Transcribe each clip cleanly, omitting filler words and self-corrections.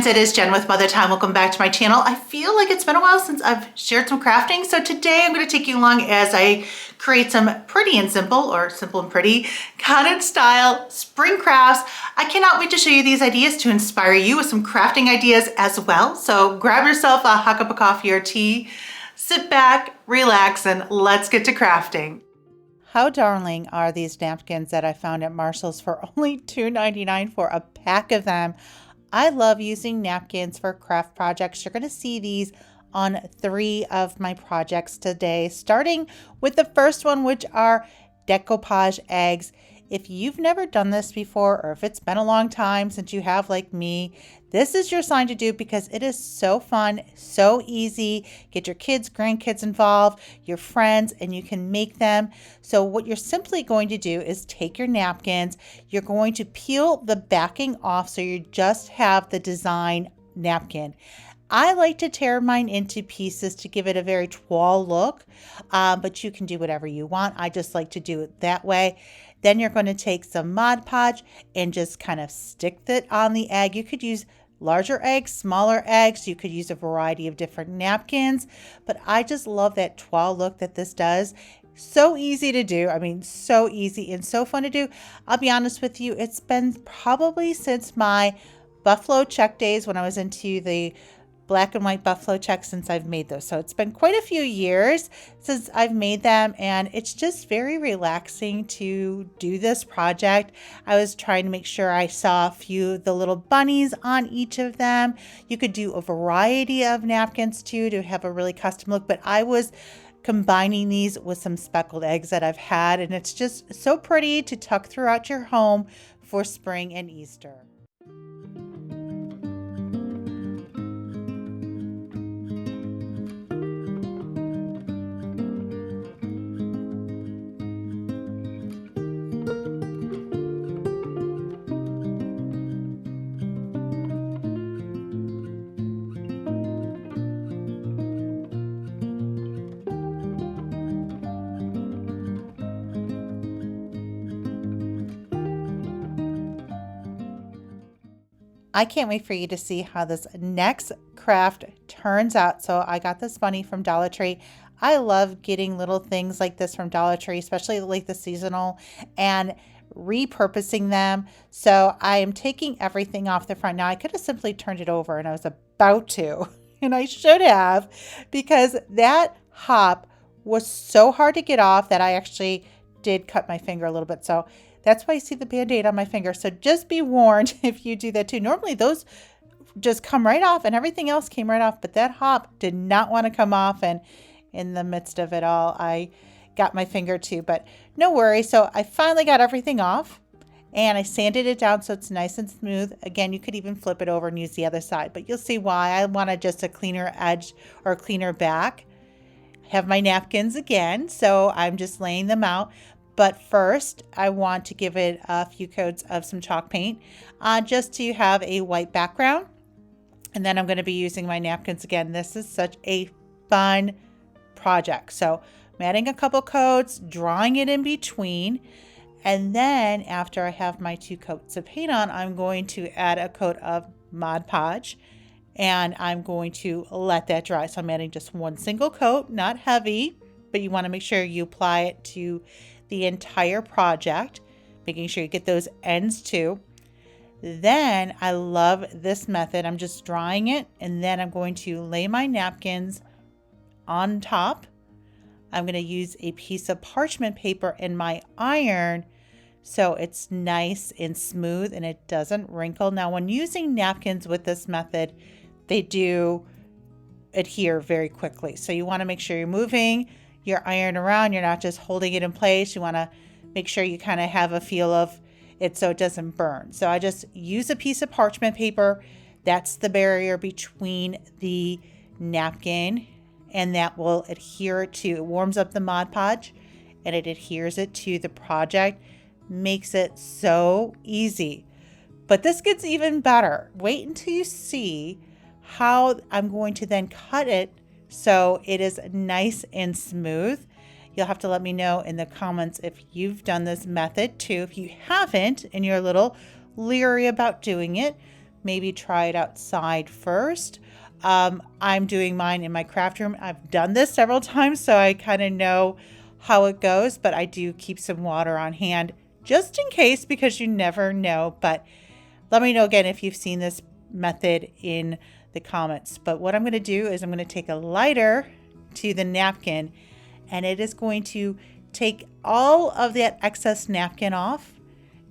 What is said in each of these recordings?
friends, it is Jen with Mother Time. Welcome back to my channel. I feel like it's been a while since I've shared some crafting, so today I'm going to take you along as I create some pretty and simple, or simple and pretty, cottage style spring crafts. I cannot wait to show you these ideas to inspire you with some crafting ideas as well. So grab yourself a hot cup of coffee or tea, sit back, relax, and let's get to crafting. How darling are these napkins that I found at Marshall's for only $2.99 for a pack of them. I love using napkins for craft projects. You're going to see these on 3 of my projects today, starting with the first one, which are Decoupage Eggs. If you've never done this before, or if it's been a long time since you have like me, this is your sign to do because it is so fun, so easy. Get your kids, grandkids involved, your friends, and you can make them. So what you're simply going to do is take your napkins, you're going to peel the backing off so you just have the design napkin. I like to tear mine into pieces to give it a very toile look, but you can do whatever you want. I just like to do it that way. Then you're going to take some Mod Podge and just kind of stick it on the egg. You could use larger eggs, smaller eggs. You could use a variety of different napkins, but I just love that toile look that this does. So easy to do. I mean, so easy and so fun to do. I'll be honest with you, it's been probably since my buffalo check days when I was into the black and white buffalo checks since I've made those. So it's been quite a few years since I've made them, and it's just very relaxing to do this project. I was trying to make sure I saw a few of the little bunnies on each of them. You could do a variety of napkins too to have a really custom look, but I was combining these with some speckled eggs that I've had, and it's just so pretty to tuck throughout your home for spring and Easter. I can't wait for you to see how this next craft turns out. So I got this bunny from Dollar Tree. I love getting little things like this from Dollar Tree, especially like the seasonal, and repurposing them. So I am taking everything off the front. Now I could have simply turned it over, and I was about to, and I should have, because that hop was so hard to get off that I actually did cut my finger a little bit. So that's why you see the Band-Aid on my finger. So just be warned if you do that too. Normally those just come right off and everything else came right off, but that hop did not want to come off. And in the midst of it all, I got my finger too, but no worry. So I finally got everything off and I sanded it down so it's nice and smooth. Again, you could even flip it over and use the other side, but you'll see why I wanted just a cleaner edge or cleaner back. I have my napkins again, so I'm just laying them out. But first, I want to give it a few coats of some chalk paint just to have a white background. And then I'm going to be using my napkins again. This is such a fun project. So I'm adding a couple coats, drawing it in between. And then after I have my 2 coats of paint on, I'm going to add a coat of Mod Podge. And I'm going to let that dry. So I'm adding just 1 single coat, not heavy, but you want to make sure you apply it to the entire project, making sure you get those ends too. Then I love this method. I'm just drying it, and then I'm going to lay my napkins on top. I'm going to use a piece of parchment paper in my iron so it's nice and smooth and it doesn't wrinkle. Now, when using napkins with this method, they do adhere very quickly. So you want to make sure you're moving your iron around. You're not just holding it in place. You want to make sure you kind of have a feel of it so it doesn't burn. So I just use a piece of parchment paper. That's the barrier between the napkin, and that will adhere to, it warms up the Mod Podge and it adheres it to the project, makes it so easy. But this gets even better. Wait until you see how I'm going to then cut it so it is nice and smooth. You'll have to let me know in the comments if you've done this method too. If you haven't and you're a little leery about doing it, maybe try it outside first. I'm doing mine in my craft room. I've done this several times, so I kind of know how it goes, but I do keep some water on hand just in case, because you never know. But let me know again if you've seen this method in the comments. But what I'm going to do is I'm going to take a lighter to the napkin, and it is going to take all of that excess napkin off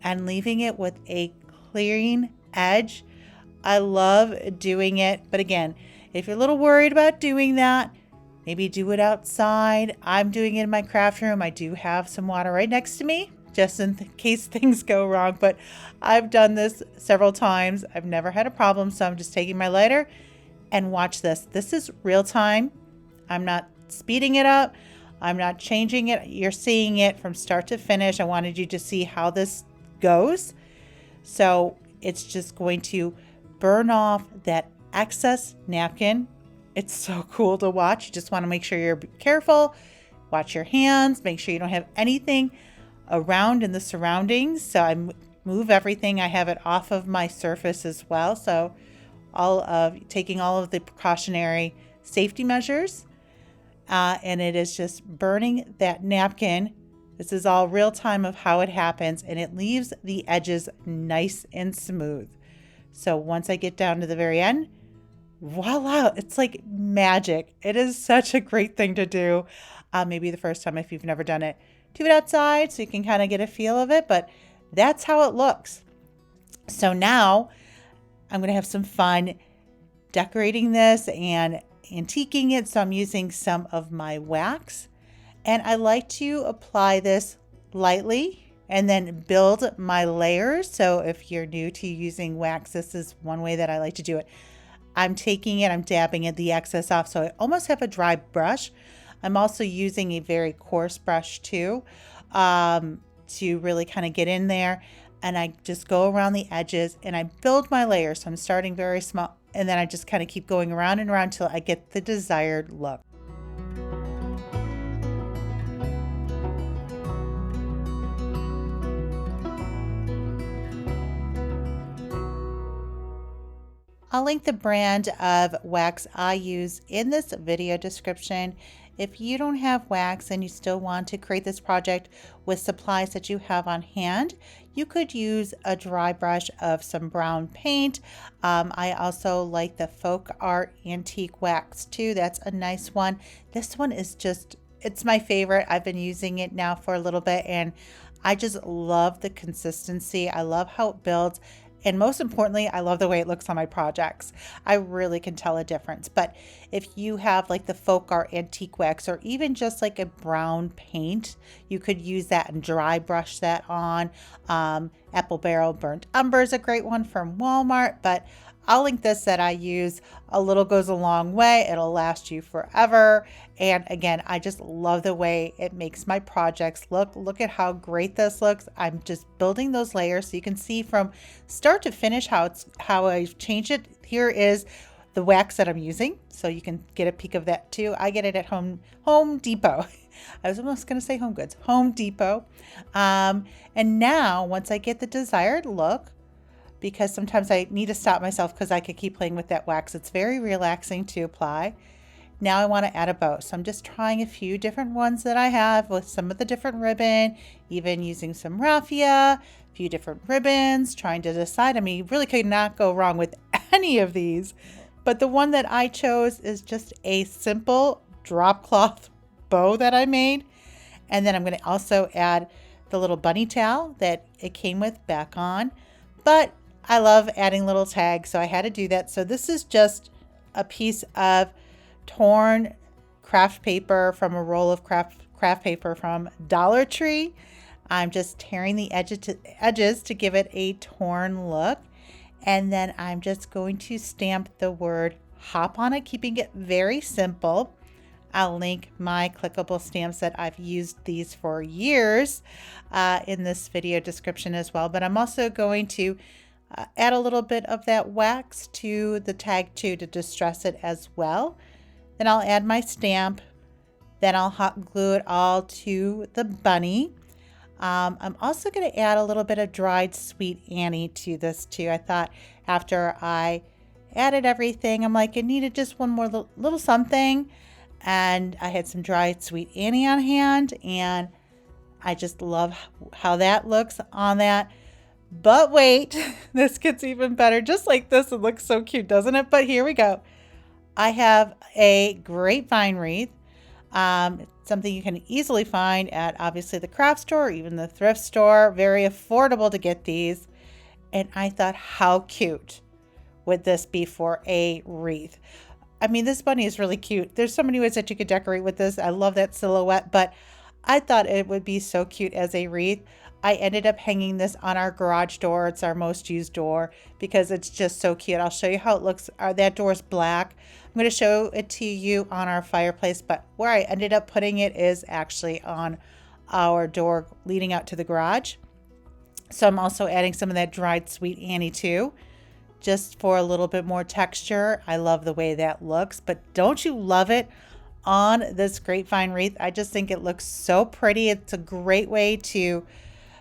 and leaving it with a clean edge. I love doing it, but again, if you're a little worried about doing that, maybe do it outside. I'm doing it in my craft room. I do have some water right next to me, just in case things go wrong, but I've done this several times. I've never had a problem, so I'm just taking my lighter and watch this. This is real time. I'm not speeding it up. I'm not changing it. You're seeing it from start to finish. I wanted you to see how this goes. So it's just going to burn off that excess napkin. It's so cool to watch. You just want to make sure you're careful. Watch your hands. Make sure you don't have anything around in the surroundings. So I move everything. I have it off of my surface as well. So taking all of the precautionary safety measures. And it is just burning that napkin. This is all real time of how it happens, and it leaves the edges nice and smooth. So once I get down to the very end, voila, it's like magic. It is such a great thing to do. Maybe the first time if you've never done it. Do it outside so you can kind of get a feel of it, but that's how it looks. So now I'm going to have some fun decorating this and antiquing it. So I'm using some of my wax, and I like to apply this lightly and then build my layers. So if you're new to using wax, this is one way that I like to do it. I'm taking it, I'm dabbing it, the excess off, so I almost have a dry brush. I'm also using a very coarse brush too, to really kind of get in there. And I just go around the edges and I build my layers. So I'm starting very small, and then I just kind of keep going around and around till I get the desired look. I'll link the brand of wax I use in this video description. If you don't have wax and you still want to create this project with supplies that you have on hand, you could use a dry brush of some brown paint. I also like the folk art antique wax too. That's a nice one. This one is it's my favorite. I've been using it now for a little bit, and I just love the consistency. I love how it builds. And most importantly, I love the way it looks on my projects. I really can tell a difference. But if you have like the folk art antique wax, or even just like a brown paint, you could use that and dry brush that on. Apple Barrel Burnt Umber is a great one from Walmart, but I'll link this that I use. A little goes a long way. It'll last you forever. And again, I just love the way it makes my projects look. Look at how great this looks. I'm just building those layers so you can see from start to finish how I've changed it. Here is the wax that I'm using, so you can get a peek of that too. I get it at Home Depot. I was almost going to say Home Goods. Home Depot. And now, once I get the desired look, because sometimes I need to stop myself because I could keep playing with that wax. It's very relaxing to apply. Now I want to add a bow. So I'm just trying a few different ones that I have with some of the different ribbon, even using some raffia, a few different ribbons, trying to decide. I mean, you really could not go wrong with any of these. But the one that I chose is just a simple drop cloth bow that I made. And then I'm going to also add the little bunny towel that it came with back on. But I love adding little tags, so I had to do that. So this is just a piece of torn craft paper from a roll of craft paper from Dollar Tree. I'm just tearing the edges to give it a torn look. And then I'm just going to stamp the word hop on it, keeping it very simple. I'll link my clickable stamps that I've used these for years in this video description as well. But I'm also going to add a little bit of that wax to the tag too to distress it as well. Then I'll add my stamp. Then I'll hot glue it all to the bunny. I'm also going to add a little bit of dried sweet Annie to this too. I thought after I added everything. I'm like, it needed just one more little something. And I had some dried sweet Annie on hand, and I just love how that looks on that. But wait, this gets even better. Just like this, it looks so cute, doesn't it? But here we go. I have a grapevine wreath. It's something you can easily find at obviously the craft store, or even the thrift store. Very affordable to get these. And I thought, how cute would this be for a wreath? I mean, this bunny is really cute. There's so many ways that you could decorate with this. I love that silhouette, but I thought it would be so cute as a wreath. I ended up hanging this on our garage door. It's our most used door because it's just so cute. I'll show you how it looks. That door is black. I'm going to show it to you on our fireplace, but where I ended up putting it is actually on our door leading out to the garage. So I'm also adding some of that dried sweet Annie too, just for a little bit more texture. I love the way that looks, but don't you love it on this grapevine wreath? I just think it looks so pretty. It's a great way to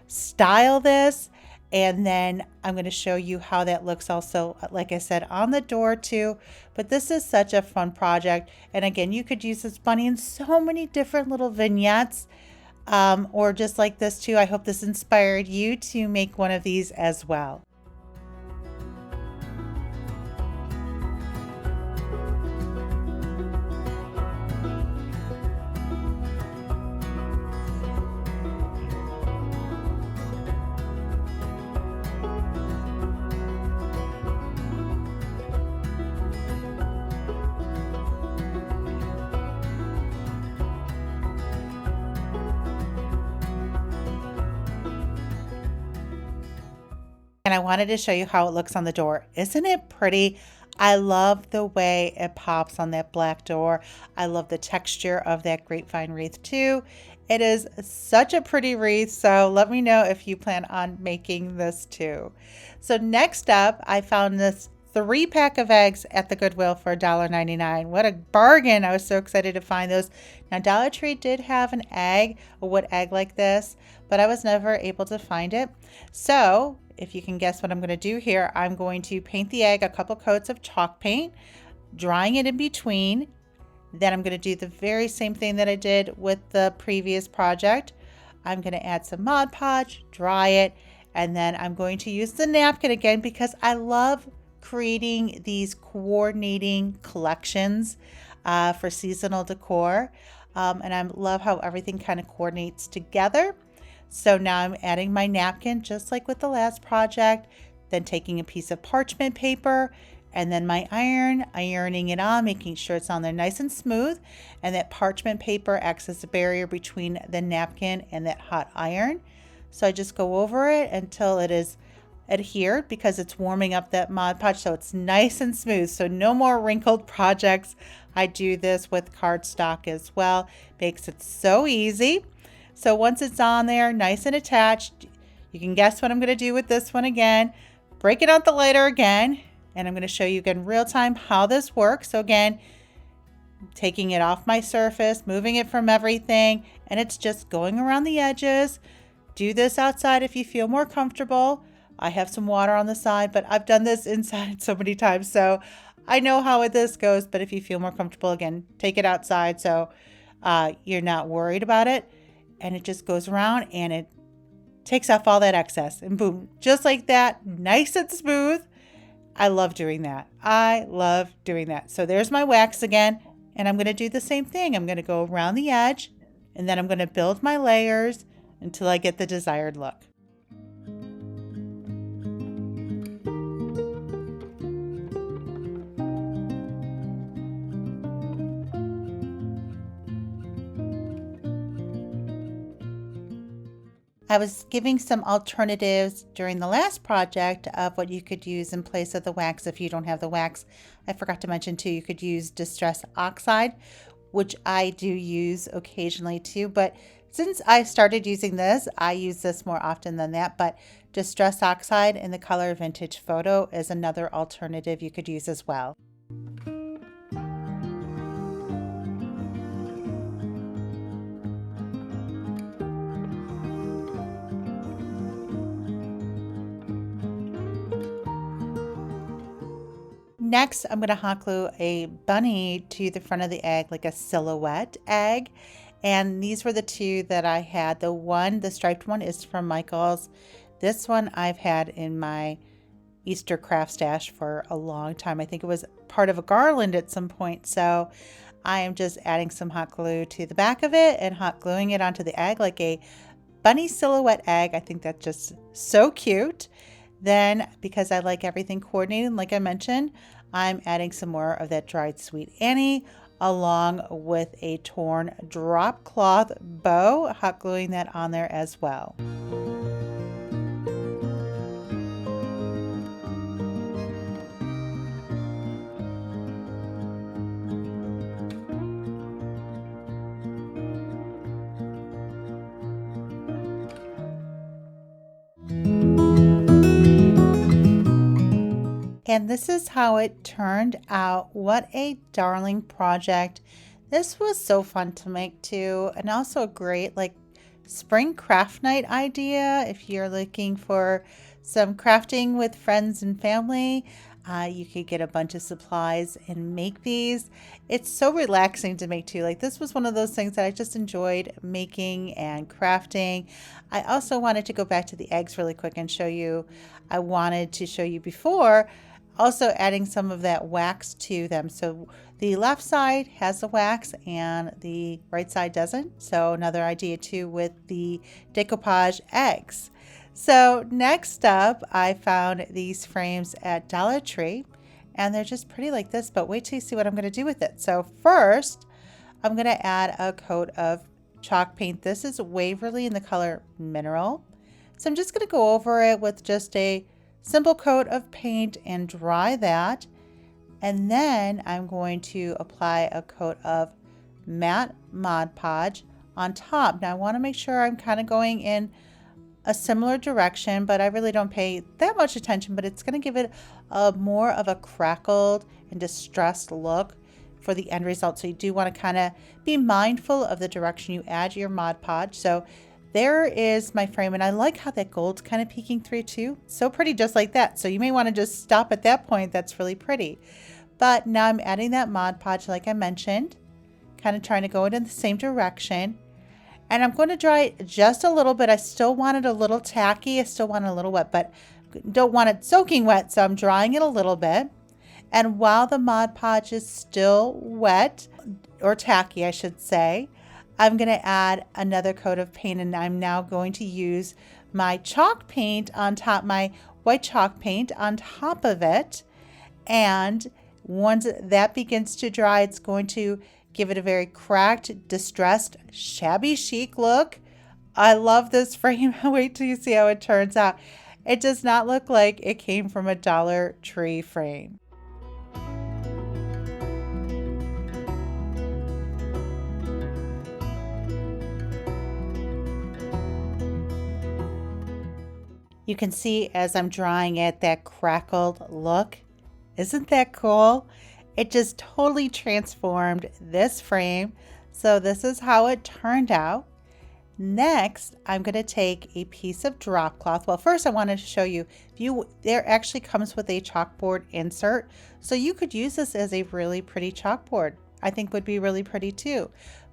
style this. And then I'm going to show you how that looks also, like I said, on the door too. But this is such a fun project. And again, you could use this bunny in so many different little vignettes, or just like this too. I hope this inspired you to make one of these as well. And I wanted to show you how it looks on the door. Isn't it pretty? I love the way it pops on that black door. I love the texture of that grapevine wreath too. It is such a pretty wreath, so let me know if you plan on making this too. So next up, I found this 3-pack of eggs at the Goodwill for $1.99. What a bargain. I was so excited to find those. Now, Dollar Tree did have an egg, a wood egg like this, but I was never able to find it. So if you can guess what I'm going to do here, I'm going to paint the egg a couple coats of chalk paint, drying it in between. Then I'm going to do the very same thing that I did with the previous project. I'm going to add some Mod Podge, dry it, and then I'm going to use the napkin again because I love creating these coordinating collections for seasonal decor. And I love how everything kind of coordinates together. So now I'm adding my napkin just like with the last project, then taking a piece of parchment paper and then my ironing it on, making sure it's on there nice and smooth. And that parchment paper acts as a barrier between the napkin and that hot iron. So I just go over it until it is adhered because it's warming up that Mod Podge so it's nice and smooth. So no more wrinkled projects. I do this with cardstock as well. Makes it so easy. So once it's on there, nice and attached, you can guess what I'm going to do with this one again. Break it out the lighter again, and I'm going to show you again real time how this works. So again, taking it off my surface, moving it from everything, and it's just going around the edges. Do this outside if you feel more comfortable. I have some water on the side, but I've done this inside so many times, so I know how this goes. But if you feel more comfortable, again, take it outside so you're not worried about it. And it just goes around and it takes off all that excess and boom, just like that, nice and smooth. I love doing that. I love doing that. So there's my wax again, and I'm going to do the same thing. I'm going to go around the edge and then I'm going to build my layers until I get the desired look. I was giving some alternatives during the last project of what you could use in place of the wax if you don't have the wax. I forgot to mention too, you could use distress oxide, which I do use occasionally too, but since I started using this, I use this more often than that, but distress oxide in the color Vintage Photo is another alternative you could use as well. Next, I'm going to hot glue a bunny to the front of the egg, like a silhouette egg. And these were the two that I had. The striped one is from Michael's. This one I've had in my Easter craft stash for a long time. I think it was part of a garland at some point. So I am just adding some hot glue to the back of it and hot gluing it onto the egg like a bunny silhouette egg. I think that's just so cute. Then, because I like everything coordinated, like I mentioned, I'm adding some more of that dried Sweet Annie along with a torn drop cloth bow, hot gluing that on there as well. And this is how it turned out. What a darling project. This was so fun to make too, and also a great like spring craft night idea if you're looking for some crafting with friends and family. You could get a bunch of supplies and make these. It's so relaxing to make too. Like this was one of those things that I just enjoyed making and crafting. I also wanted to go back to the eggs really quick and show you. I wanted to show you before also adding some of that wax to them. So the left side has the wax and the right side doesn't. So another idea too with the Decoupage Eggs. So next up, I found these frames at Dollar Tree and they're just pretty like this, but wait till you see what I'm going to do with it. So first, I'm going to add a coat of chalk paint. This is Waverly in the color Mineral. So I'm just going to go over it with just a simple coat of paint and dry that. And then I'm going to apply a coat of matte Mod Podge on top. Now I want to make sure I'm kind of going in a similar direction, but I really don't pay that much attention, but it's going to give it a more of a crackled and distressed look for the end result. So you do want to kind of be mindful of the direction you add your Mod Podge. So there is my frame, and I like how that gold's kind of peeking through too. So pretty just like that. So you may want to just stop at that point. That's really pretty. But now I'm adding that Mod Podge like I mentioned, kind of trying to go in the same direction. And I'm going to dry it just a little bit. I still want it a little tacky. I still want it a little wet, but don't want it soaking wet. So I'm drying it a little bit. And while the Mod Podge is still wet, or tacky, I should say, I'm going to add another coat of paint, and I'm now going to use my chalk paint on top, my white chalk paint on top of it. And once that begins to dry, it's going to give it a very cracked, distressed, shabby chic look. I love this frame. Wait till you see how it turns out. It does not look like it came from a Dollar Tree frame. You can see as I'm drying it, that crackled look. Isn't that cool? It just totally transformed this frame. So this is how it turned out. Next, I'm going to take a piece of drop cloth. Well, first I wanted to show you, there actually comes with a chalkboard insert. So you could use this as a really pretty chalkboard. I think would be really pretty too.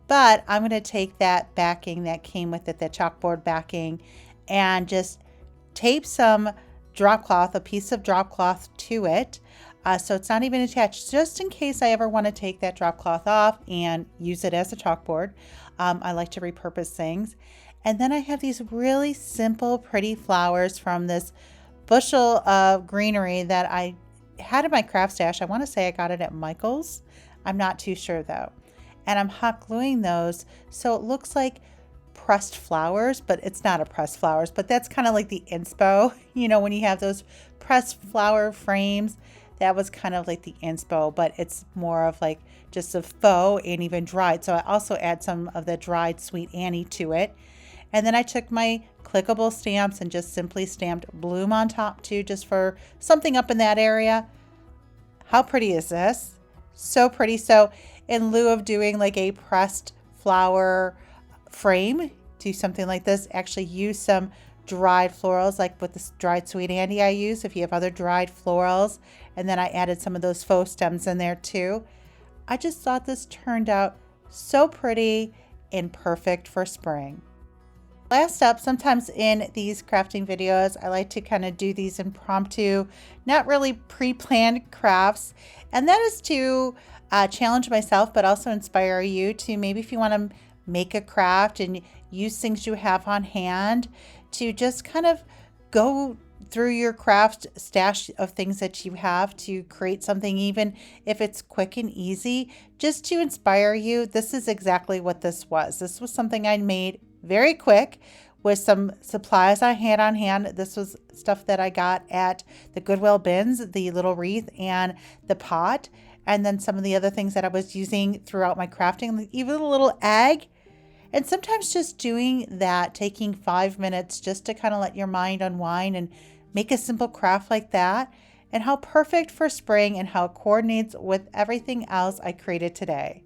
But I'm going to take that backing that came with it, that chalkboard backing, and just tape some drop cloth, a piece of drop cloth to it. So it's not even attached, just in case I ever want to take that drop cloth off and use it as a chalkboard. I like to repurpose things. And then I have these really simple, pretty flowers from this bushel of greenery that I had in my craft stash. I want to say I got it at Michael's. I'm not too sure though. And I'm hot gluing those so it looks like pressed flowers, but it's not a pressed flowers, but that's kind of like the inspo, you know, when you have those pressed flower frames, that was kind of like the inspo, but it's more of like just a faux and even dried. So I also add some of the dried Sweet Annie to it. And then I took my clickable stamps and just simply stamped bloom on top too, just for something up in that area. How pretty is this? So pretty. So in lieu of doing like a pressed flower frame, do something like this, actually use some dried florals, like with this dried sweet Andy I use, if you have other dried florals, and then I added some of those faux stems in there too. I just thought this turned out so pretty and perfect for spring. Last up, sometimes in these crafting videos, I like to kind of do these impromptu, not really pre-planned crafts. And that is to challenge myself, but also inspire you to maybe if you want to make a craft and use things you have on hand, to just kind of go through your craft stash of things that you have to create something, even if it's quick and easy, just to inspire you. This is exactly what this was. This was something I made very quick with some supplies I had on hand. This was stuff that I got at the Goodwill bins, the little wreath and the pot, and then some of the other things that I was using throughout my crafting, even a little egg. And sometimes just doing that, taking 5 minutes just to kind of let your mind unwind and make a simple craft like that, and how perfect for spring and how it coordinates with everything else I created today.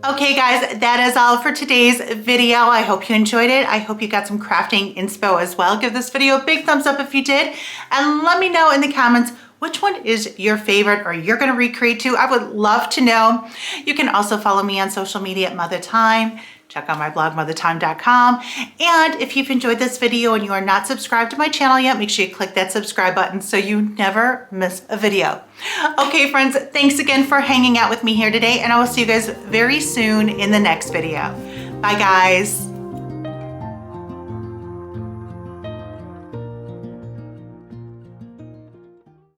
Okay guys, that is all for today's video. I hope you enjoyed it. I hope you got some crafting inspo as well. Give this video a big thumbs up if you did, and let me know in the comments which one is your favorite or you're gonna recreate too. I would love to know. You can also follow me on social media at Mother Time. Check out my blog, mothertime.com. And if you've enjoyed this video and you are not subscribed to my channel yet, make sure you click that subscribe button so you never miss a video. Okay, friends, thanks again for hanging out with me here today, and I will see you guys very soon in the next video. Bye, guys.